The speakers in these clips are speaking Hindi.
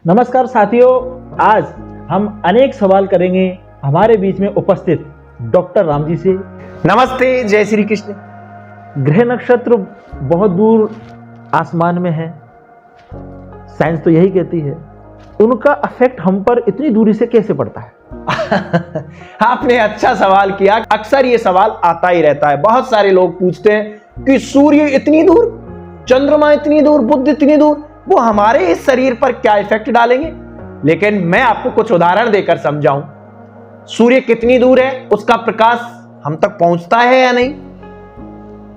नमस्कार साथियों, आज हम अनेक सवाल करेंगे हमारे बीच में उपस्थित डॉक्टर राम जी से। नमस्ते, जय श्री कृष्ण। ग्रह नक्षत्र बहुत दूर आसमान में है, साइंस तो यही कहती है। उनका इफेक्ट हम पर इतनी दूरी से कैसे पड़ता है? आपने अच्छा सवाल किया। अक्सर ये सवाल आता ही रहता है। बहुत सारे लोग पूछते हैं कि सूर्य इतनी दूर, चंद्रमा इतनी दूर, बुध इतनी दूर, वो हमारे इस शरीर पर क्या इफेक्ट डालेंगे? लेकिन मैं आपको कुछ उदाहरण देकर समझाऊं। सूर्य कितनी दूर है, उसका प्रकाश हम तक पहुंचता है या नहीं?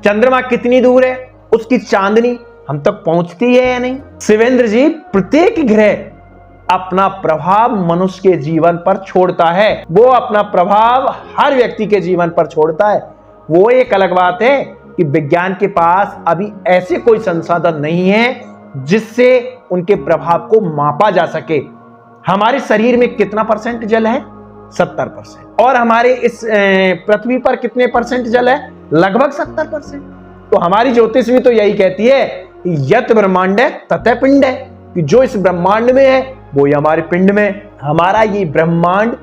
चंद्रमा कितनी दूर है, उसकी चांदनी हम तक पहुंचती है या नहीं? शिवेंद्र जी, प्रत्येक ग्रह अपना प्रभाव मनुष्य के जीवन पर छोड़ता है। वो अपना प्रभाव हर व्यक्ति के जीवन पर छोड़ता है। वो एक अलग बात है कि विज्ञान के पास अभी ऐसे कोई संसाधन नहीं है जिससे उनके प्रभाव को मापा जा सके। हमारे शरीर में कितना परसेंट जल है? 70%। और हमारे इस पृथ्वी पर कितने परसेंट जल है? लगभग 70%। तो हमारी ज्योतिष भी तो यही कहती है, यत ब्रह्मांड है ततः पिंड है, कि जो इस ब्रह्मांड में है वो ही हमारे पिंड में। हमारा ये ब्रह्मांड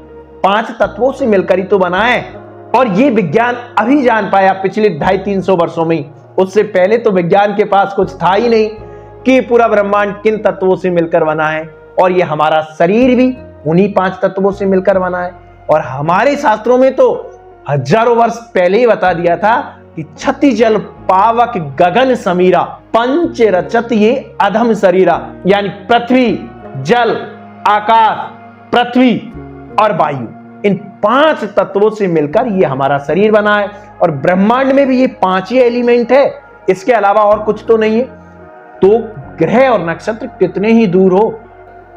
5 तत्वों से मिलकर ही तो बना है, और ये विज्ञान अभी जान पाया पिछले 250-300 वर्षों में। उससे पहले तो विज्ञान के पास कुछ था ही नहीं कि पूरा ब्रह्मांड किन तत्वों से मिलकर बना है। और ये हमारा शरीर भी उन्हीं 5 तत्वों से मिलकर बना है। और हमारे शास्त्रों में तो हजारों वर्ष पहले ही बता दिया था कि छति जल पावक गगन समीरा, पंच रचत ये अधम शरीरा। यानी पृथ्वी, जल, आकाश, पृथ्वी और वायु, इन 5 तत्वों से मिलकर ये हमारा शरीर बना है। और ब्रह्मांड में भी ये 5 ही एलिमेंट है, इसके अलावा और कुछ तो नहीं है। तो ग्रह और नक्षत्र कितने ही दूर हो,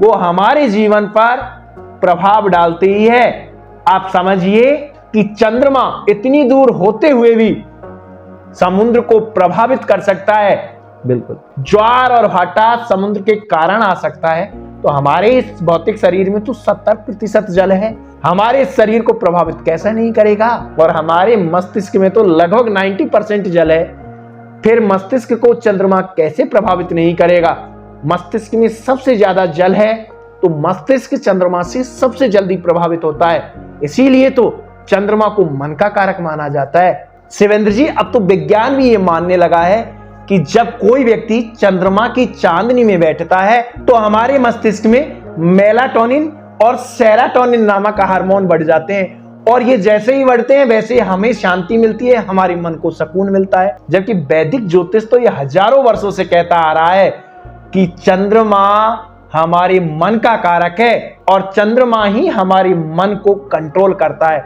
वो हमारे जीवन पर प्रभाव डालते ही है। आप समझिए कि चंद्रमा इतनी दूर होते हुए भी समुद्र को प्रभावित कर सकता है। बिल्कुल। ज्वार और भाटा समुद्र के कारण आ सकता है। तो हमारे इस भौतिक शरीर में तो 70% जल है, हमारे इस शरीर को प्रभावित कैसे नहीं करेगा? और हमारे मस्तिष्क में तो लगभग 90% जल है, फिर मस्तिष्क को चंद्रमा कैसे प्रभावित नहीं करेगा? मस्तिष्क में सबसे ज्यादा जल है, तो मस्तिष्क चंद्रमा से सबसे जल्दी प्रभावित होता है। इसीलिए तो चंद्रमा को मन का कारक माना जाता है। शिवेंद्र जी, अब तो विज्ञान भी ये मानने लगा है कि जब कोई व्यक्ति चंद्रमा की चांदनी में बैठता है तो हमारे मस्तिष्क में मेलाटोनिन और सेरोटोनिन नामक हार्मोन बढ़ जाते हैं। और ये जैसे ही बढ़ते हैं वैसे हमें शांति मिलती है, हमारे मन को सुकून मिलता है। जबकि वैदिक ज्योतिष तो ये हजारों वर्षों से कहता आ रहा है कि चंद्रमा हमारे मन का कारक है और चंद्रमा ही हमारे मन को कंट्रोल करता है।